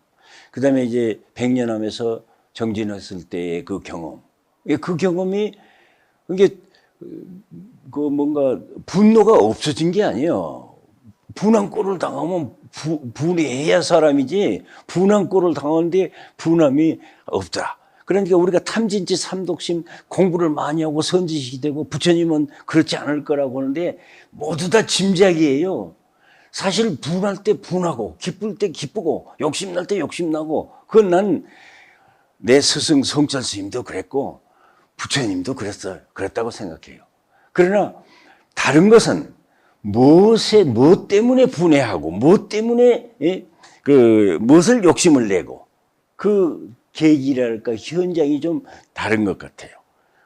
그다음에 이제 백년함에서 정진했을 때의 그 경험. 그 경험이 이게 그 뭔가 분노가 없어진 게 아니에요. 분한꼴을 당하면 분해야 사람이지 분한꼴을 당하는데 분함이 없다. 그러니까 우리가 탐진치 삼독심 공부를 많이 하고 선지식이 되고 부처님은 그렇지 않을 거라고 하는데 모두 다 짐작이에요. 사실 분할 때 분하고 기쁠 때 기쁘고 욕심날 때 욕심나고 그건 난 내 스승 성철 스님도 그랬고 부처님도 그랬다고 생각해요. 그러나 다른 것은 무엇 때문에 분해하고 무엇 때문에 무엇을 욕심을 내고 그 계기랄까 현장이 좀 다른 것 같아요.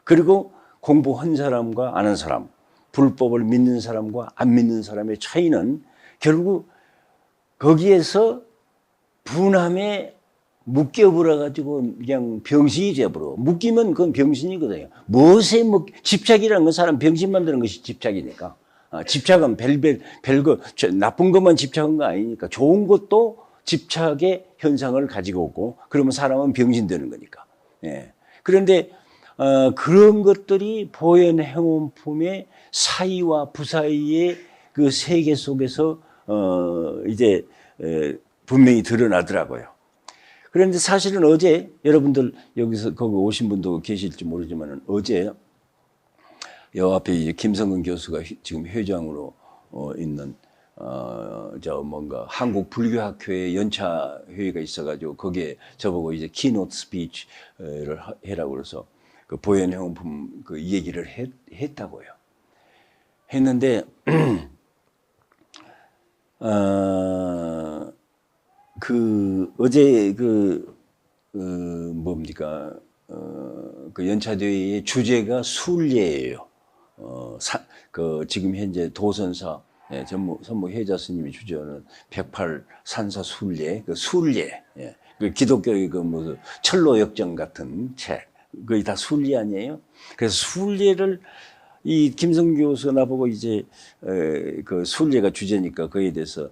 그리고 공부한 사람과 안 한 사람, 불법을 믿는 사람과 안 믿는 사람의 차이는 결국 거기에서 분함에 묶여버려가지고 그냥 병신이 돼버려. 묶이면 그건 병신이거든요. 무엇에 집착이라는 건 사람 병신 만드는 것이 집착이니까. 집착은 별거, 나쁜 것만 집착한 거 아니니까. 좋은 것도 집착의 현상을 가지고 오고, 그러면 사람은 병신 되는 거니까. 예. 그런데, 그런 것들이 보현 행원품의 사이와 부사이의 그 세계 속에서 이제 분명히 드러나더라고요. 그런데 사실은 어제 여러분들 여기서 거기 오신 분도 계실지 모르지만 어제 여 앞에 이제 김성근 교수가 지금 회장으로 있는 뭔가 한국 불교학회의 연차 회의가 있어가지고 거기에 저보고 이제 키노트 스피치를 해라고 그래서 그 보현형품 그 얘기를 했다고요. 했는데 어제 뭡니까 그 연차대회의 주제가 순례예요. 지금 현재 도선사 선무 혜자 스님이 주재하는 108 산사 순례, 그 순례, 그 기독교의 그 무슨 철로 역정 같은 책, 거의 다 순례 아니에요? 그래서 순례를 이 김성 교수가 나보고 이제 그 순례가 주제니까 거기에 대해서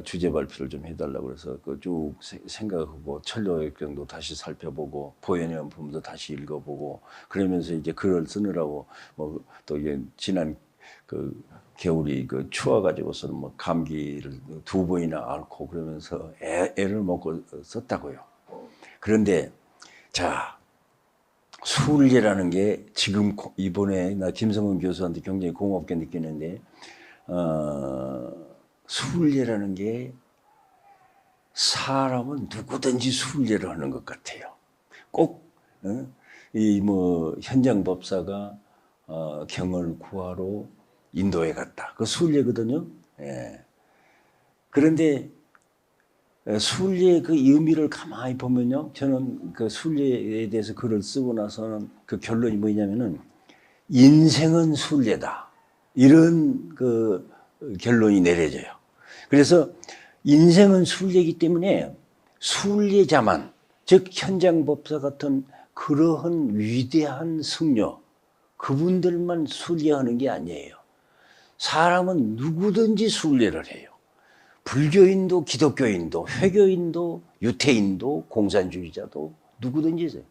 주제 발표를 좀 해달라고 그래서 그 쭉 생각하고 철로 역정도 다시 살펴보고 보현연품도 다시 읽어보고 그러면서 이제 글을 쓰느라고 뭐 또 이게 지난 그 겨울이 그 추워가지고서는 뭐 감기를 2번이나 앓고 그러면서 애를 먹고 썼다고요. 그런데 자, 순례라는 게 지금 이번에 나 김성근 교수한테 굉장히 고맙게 느끼는데 순례라는 게 사람은 누구든지 순례를 하는 것 같아요. 꼭 이 뭐 현장 법사가 경을 구하러 인도에 갔다. 그 순례거든요. 예. 그런데 순례의 그 의미를 가만히 보면요. 저는 그 순례에 대해서 글을 쓰고 나서는 그 결론이 뭐냐면은 인생은 순례다. 이런 그 결론이 내려져요. 그래서 인생은 순례이기 때문에 순례자만, 즉 현장법사 같은 그러한 위대한 승려, 그분들만 순례하는 게 아니에요. 사람은 누구든지 순례를 해요. 불교인도 기독교인도 회교인도 유태인도 공산주의자도 누구든지 있어요.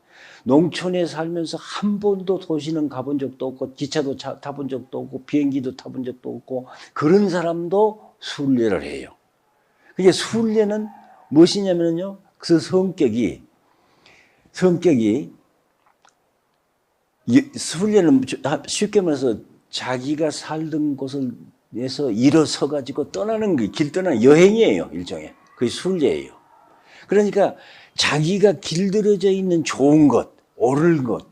농촌에 살면서 한 번도 도시는 가본 적도 없고 기차도 타본 적도 없고 비행기도 타본 적도 없고 그런 사람도 순례를 해요. 그게 순례는 무엇이냐면요. 그 성격이 순례는 쉽게 말해서 자기가 살던 곳에서 일어서 가지고 떠나는 게 길 떠나는 여행이에요. 일종의. 그게 순례예요. 그러니까 자기가 길들여져 있는 좋은 것, 옳은 것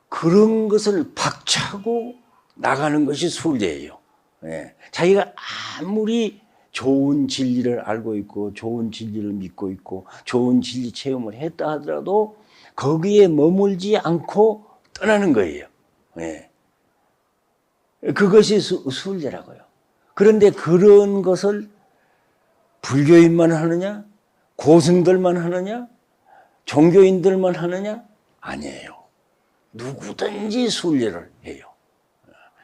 그런 것을 박차고 나가는 것이 순례예요. 예. 자기가 아무리 좋은 진리를 알고 있고 좋은 진리를 믿고 있고 좋은 진리 체험을 했다 하더라도 거기에 머물지 않고 떠나는 거예요. 예. 그것이 순례라고요. 그런데 그런 것을 불교인만 하느냐? 고승들만 하느냐? 종교인들만 하느냐? 아니에요. 누구든지 순례를 해요.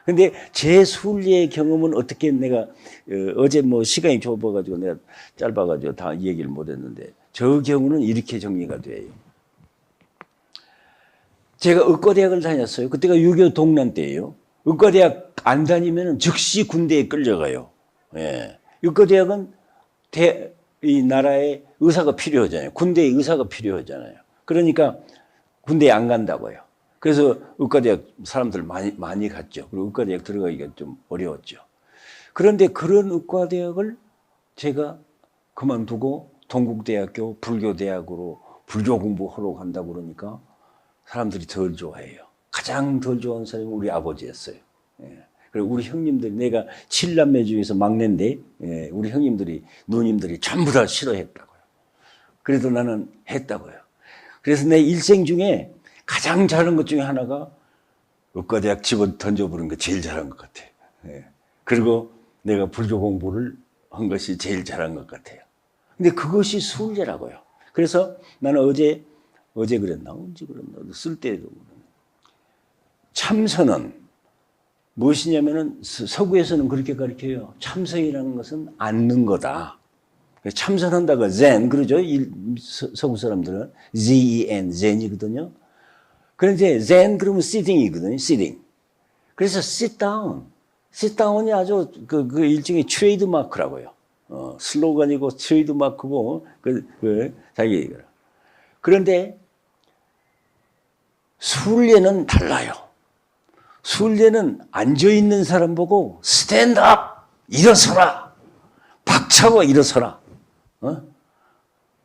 근데 제 순례의 경험은 어떻게 내가 어제 뭐 시간이 좁아가지고 내가 짧아가지고 다 얘기를 못했는데 저 경우는 이렇게 정리가 돼요. 제가 의과대학을 다녔어요. 그때가 6.25 동란 때예요. 의과대학 안 다니면 즉시 군대에 끌려가요. 예. 의과대학은 이 나라에 의사가 필요하잖아요. 군대에 의사가 필요하잖아요. 그러니까 군대에 안 간다고요. 그래서 의과대학 사람들 많이 갔죠. 그리고 의과대학 들어가기가 좀 어려웠죠. 그런데 그런 의과대학을 제가 그만두고 동국대학교 불교대학으로 불교 공부하러 간다고 그러니까 사람들이 덜 좋아해요. 가장 덜 좋아하는 사람이 우리 아버지였어요. 예. 그리고 우리 형님들이 내가 7남매 중에서 막내인데 우리 형님들이 누님들이 전부 다 싫어했다고요. 그래도 나는 했다고요. 그래서 내 일생 중에 가장 잘한 것 중에 하나가 의과대학 집어 던져버린 거 제일 잘한 것 같아요. 예. 그리고 내가 불교 공부를 한 것이 제일 잘한 것 같아요. 근데 그것이 순례라고요. 그래서 나는 어제 그랬나? 언제 그랬나? 쓸 때도 참선은 무엇이냐면은 서구에서는 그렇게 가르쳐요. 참선이라는 것은 앉는 거다. 참선한다고 zen 그러죠. 서구 사람들은 zen zen이거든요. 그런데 zen 그러면 sitting이거든요. sitting. 그래서 sit down, sit-down이 아주 그 일종의 트레이드 마크라고요. 슬로건이고 트레이드 마크고 자기 얘기를. 그런데 순례는 달라요. 순례는 앉아있는 사람 보고 스탠드업! 일어서라! 박차고 일어서라!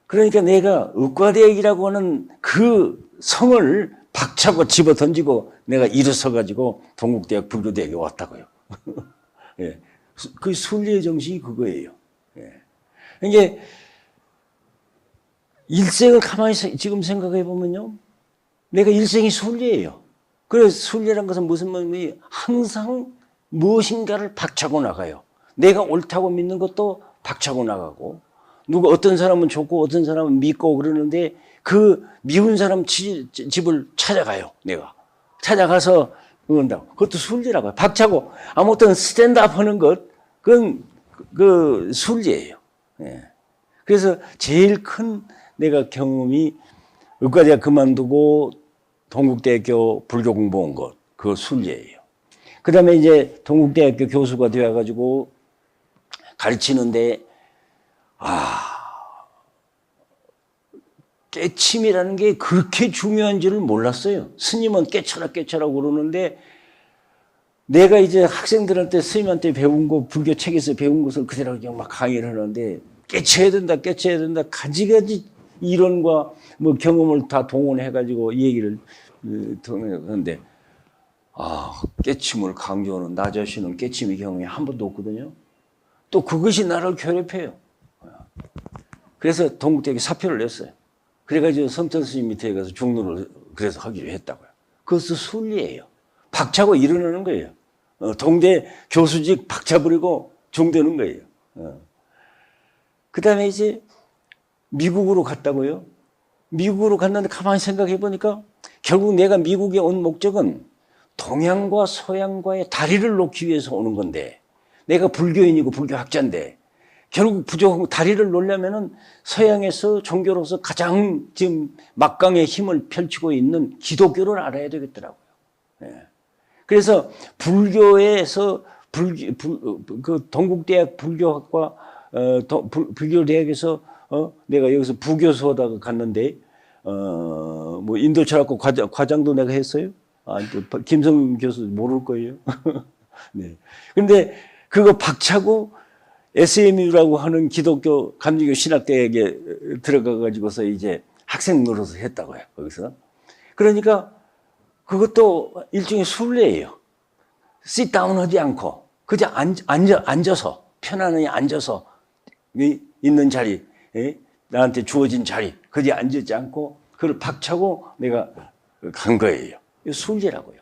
그러니까 내가 의과대학이라고 하는 그 성을 박차고 집어 던지고 내가 일어서가지고 동국대학 불교대학에 왔다고요. 예. 그 순례의 정신이 그거예요. 예. 이게 일생을 가만히 지금 생각해 보면요. 내가 일생이 순례예요. 그래서 순례란 것은 무슨 말이냐. 항상 무엇인가를 박차고 나가요. 내가 옳다고 믿는 것도 박차고 나가고 누가 어떤 사람은 좋고 어떤 사람은 믿고 그러는데 그 미운 사람 집을 찾아가요. 내가 찾아가서 그런다고. 그것도 순례라고 해요. 박차고 아무튼 스탠드업 하는 것 그건 그 순례예요. 예. 그래서 제일 큰 내가 경험이 의과대학 그만두고 동국대학교 불교 공부한 것, 그거 순례예요. 그 다음에 이제 동국대학교 교수가 되어가지고 가르치는데, 깨침이라는 게 그렇게 중요한 줄을 몰랐어요. 스님은 깨쳐라, 깨쳐라고 그러는데, 내가 이제 학생들한테 스님한테 배운 거, 불교 책에서 배운 것을 그대로 그냥 막 강의를 하는데, 깨쳐야 된다, 깨쳐야 된다, 가지가지 이론과 뭐 경험을 다 동원해가지고 이 얘기를 하는데, 깨침을 강조하는 나 자신은 깨침의 경험이 한 번도 없거든요. 또 그것이 나를 괴롭혀요. 그래서 동국대학에 사표를 냈어요. 그래가지고 성천 스님 밑에 가서 중론을 그래서 하기로 했다고요. 그것도 순리예요. 박차고 일어나는 거예요. 동대 교수직 박차버리고 중되는 거예요. 그 다음에 이제 미국으로 갔다고요. 미국으로 갔는데 가만히 생각해 보니까 결국 내가 미국에 온 목적은 동양과 서양과의 다리를 놓기 위해서 오는 건데 내가 불교인이고 불교학자인데 결국 다리를 놓으려면은 서양에서 종교로서 가장 지금 막강의 힘을 펼치고 있는 기독교를 알아야 되겠더라고요. 예. 그래서 불교에서 그 동국대학 불교학과 불교대학에서 내가 여기서 부교수하다가 갔는데 뭐 인도 철학과 과장도 내가 했어요. 김성윤 교수 모를 거예요. 네. 근데 그거 박차고 SMU라고 하는 기독교 감리교 신학대학에 들어가 가지고서 이제 학생 노릇을 했다고요. 거기서. 그러니까 그것도 일종의 순례예요. sit down 하지 않고 그저 앉아서 편안하게 앉아서 있는 자리, 나한테 주어진 자리, 그저 앉지 않고 그걸 박차고 내가 간 거예요. 순례라고요.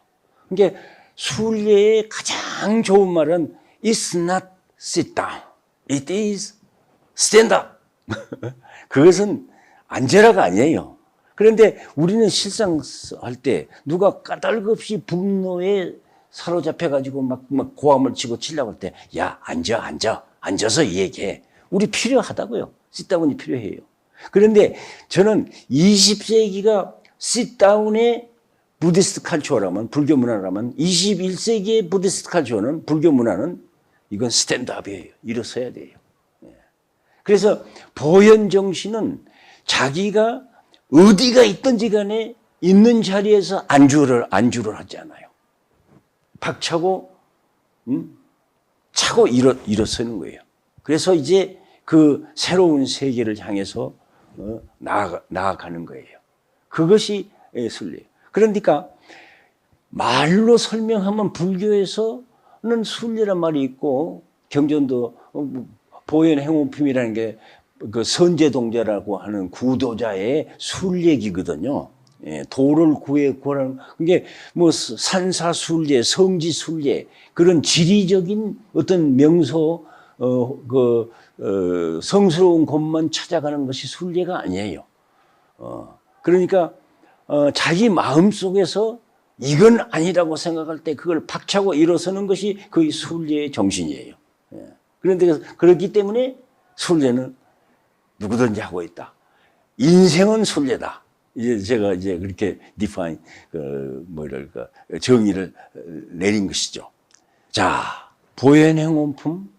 그러니까 순례의 가장 좋은 말은 It's not sit down. It is stand up. 그것은 앉아라가 아니에요. 그런데 우리는 실상 할 때 누가 까닭없이 분노에 사로잡혀가지고 막 고함을 치고 치려고 할 때, 야, 앉아서 얘기해. 우리 필요하다고요. sit-down이 필요해요. 그런데 저는 20세기가 sit-down의 부디스트 칼처라면, 불교 문화라면 21세기의 부디스트 칼처는, 불교 문화는 이건 스탠드업이에요. 일어서야 돼요. 그래서 보현 정신은 자기가 어디가 있든지 간에 있는 자리에서 안주를 하지 않아요. 박차고 차고 일어서는 거예요. 그래서 이제 그 새로운 세계를 향해서 나아가는 거예요. 그것이 순례예요. 그러니까 말로 설명하면 불교에서는 순례란 말이 있고 경전도 보현 행운품이라는 게 그 선제동자라고 하는 구도자의 순례기거든요. 예, 도를 구하는 그게 뭐 산사순례, 성지순례 그런 지리적인 어떤 명소 성스러운 곳만 찾아가는 것이 순례가 아니에요. 그러니까 자기 마음 속에서 이건 아니라고 생각할 때 그걸 박차고 일어서는 것이 거의 순례의 정신이에요. 예. 그런데 그렇기 때문에 순례는 누구든지 하고 있다. 인생은 순례다. 이제 제가 이제 그렇게 디파인 정의를 내린 것이죠. 자, 보현행원품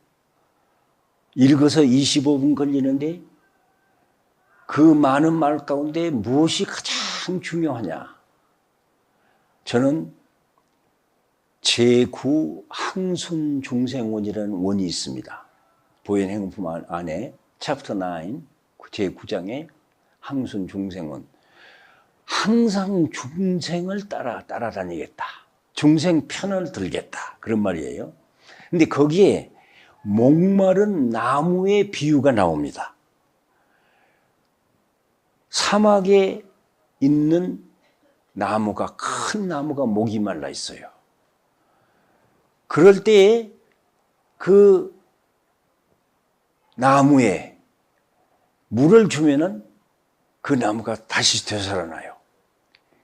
읽어서 25분 걸리는데 그 많은 말 가운데 무엇이 가장 중요하냐? 저는 제9 항순중생원이라는 원이 있습니다. 보현행원품 안에 챕터 9 제9장에 항순중생원. 항상 중생을 따라다니겠다. 중생 편을 들겠다. 그런 말이에요. 근데 거기에 목마른 나무의 비유가 나옵니다. 사막에 있는 나무가, 큰 나무가 목이 말라 있어요. 그럴 때에 그 나무에 물을 주면은 그 나무가 다시 되살아나요.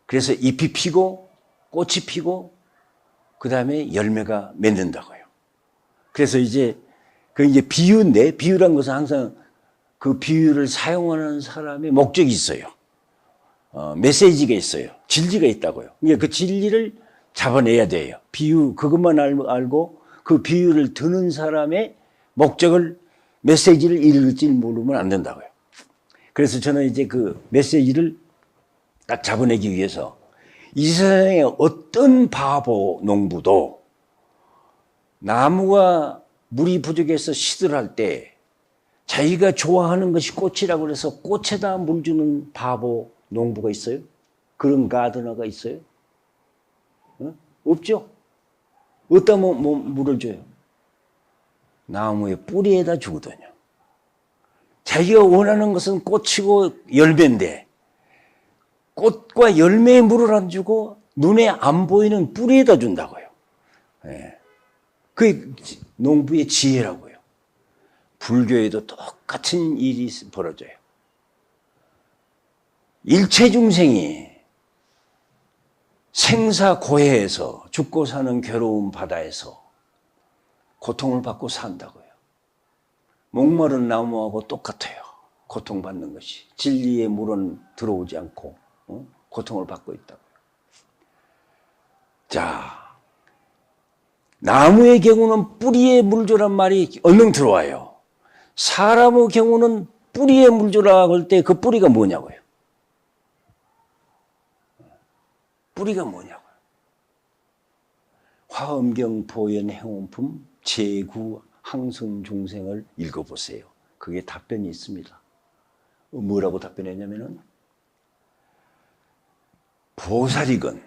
그래서 잎이 피고 꽃이 피고 그 다음에 열매가 맺는다고요. 그래서 이제 그 이제 비유인데, 비유란 것은 항상 그 비유를 사용하는 사람의 목적이 있어요. 메시지가 있어요. 진리가 있다고요. 그러니까 그 진리를 잡아내야 돼요. 비유, 그것만 알고 그 비유를 듣는 사람의 목적을, 메시지를 읽을지 모르면 안 된다고요. 그래서 저는 이제 그 메시지를 딱 잡아내기 위해서 이 세상에 어떤 바보 농부도 나무가 물이 부족해서 시들할 때 자기가 좋아하는 것이 꽃이라고 해서 꽃에다 물 주는 바보 농부가 있어요? 그런 가드너가 있어요? 없죠? 어디다 물을 줘요? 나무의 뿌리에다 주거든요. 자기가 원하는 것은 꽃이고 열매인데 꽃과 열매에 물을 안 주고 눈에 안 보이는 뿌리에다 준다고요. 네. 그게 농부의 지혜라고요. 불교에도 똑같은 일이 벌어져요. 일체 중생이 생사고해에서 죽고 사는 괴로운 바다에서 고통을 받고 산다고요. 목마른 나무하고 똑같아요. 고통받는 것이. 진리의 물은 들어오지 않고 고통을 받고 있다고요. 자, 나무의 경우는 뿌리에 물 주란 말이 얼른 들어와요. 사람의 경우는 뿌리에 물 주라 할 때 그 뿌리가 뭐냐고요. 뿌리가 뭐냐고요. 화엄경 보현행원품 제9 항순중생을 읽어보세요. 그게 답변이 있습니다. 뭐라고 답변했냐면은 보살이건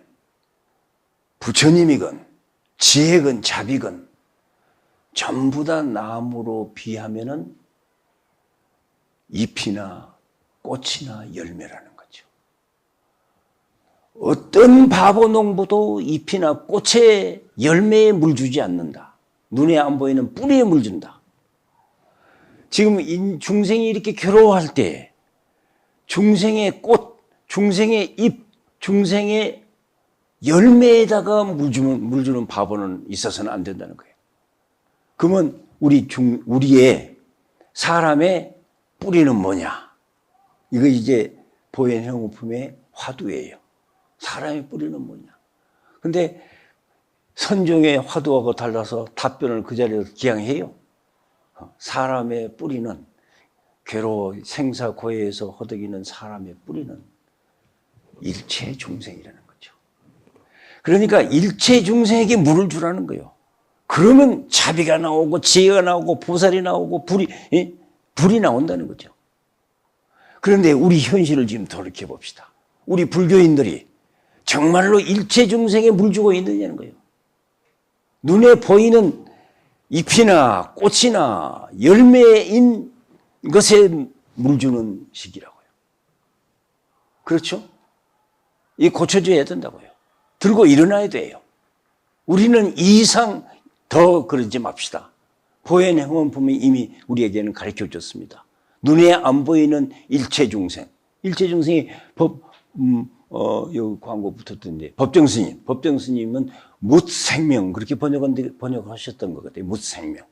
부처님이건 지혜건 자비건 전부 다 나무로 비하면은 잎이나 꽃이나 열매라는 거죠. 어떤 바보 농부도 잎이나 꽃에 열매에 물 주지 않는다. 눈에 안 보이는 뿌리에 물 준다. 지금 중생이 이렇게 괴로워할 때 중생의 꽃, 중생의 잎, 중생의 열매에다가 물 주는 바보는 있어서는 안 된다는 거예요. 그러면 우리의 사람의 뿌리는 뭐냐? 이거 이제 보현행원품의 화두예요. 사람의 뿌리는 뭐냐? 근데 선종의 화두하고 달라서 답변을 그 자리에서 기양해요. 사람의 뿌리는 괴로워 생사고해에서 허덕이는 사람의 뿌리는 일체 중생이라는 거죠. 그러니까 일체 중생에게 물을 주라는 거예요. 그러면 자비가 나오고 지혜가 나오고 보살이 나오고 불이 나온다는 거죠. 그런데 우리 현실을 지금 돌이켜 봅시다. 우리 불교인들이 정말로 일체 중생에 물 주고 있느냐는 거예요. 눈에 보이는 잎이나 꽃이나 열매인 것에 물 주는 시기라고요. 그렇죠? 이 고쳐줘야 된다고요. 들고 일어나야 돼요. 우리는 이 이상 더 그러지 맙시다. 보현행원품이 이미 우리에게는 가르쳐 줬습니다. 눈에 안 보이는 일체 중생. 일체 중생이 여기 광고 붙었던데, 법정스님은 묻생명, 그렇게 번역하셨던 것 같아요. 묻생명.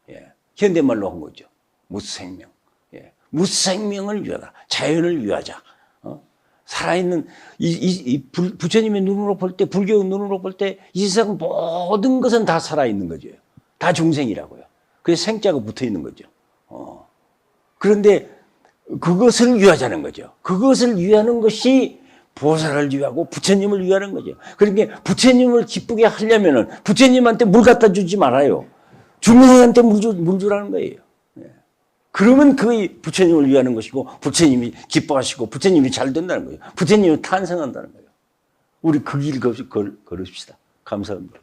예. 현대말로 한 거죠. 묻생명. 예. 묻생명을 위하다. 자연을 위하자. 살아있는, 부처님의 눈으로 볼 때, 불교의 눈으로 볼 때, 이 세상 모든 것은 다 살아있는 거죠. 다 중생이라고요. 그래서 생자가 붙어 있는 거죠. 그런데 그것을 위하자는 거죠. 그것을 위하는 것이 보살을 위하고 부처님을 위하는 거죠. 그러니까 부처님을 기쁘게 하려면은 부처님한테 물 갖다 주지 말아요. 중생한테 물 주라는 거예요. 그러면 그게 부처님을 위하는 것이고 부처님이 기뻐하시고 부처님이 잘 된다는 거예요. 부처님이 탄생한다는 거예요. 우리 그 길 걸읍시다. 감사합니다.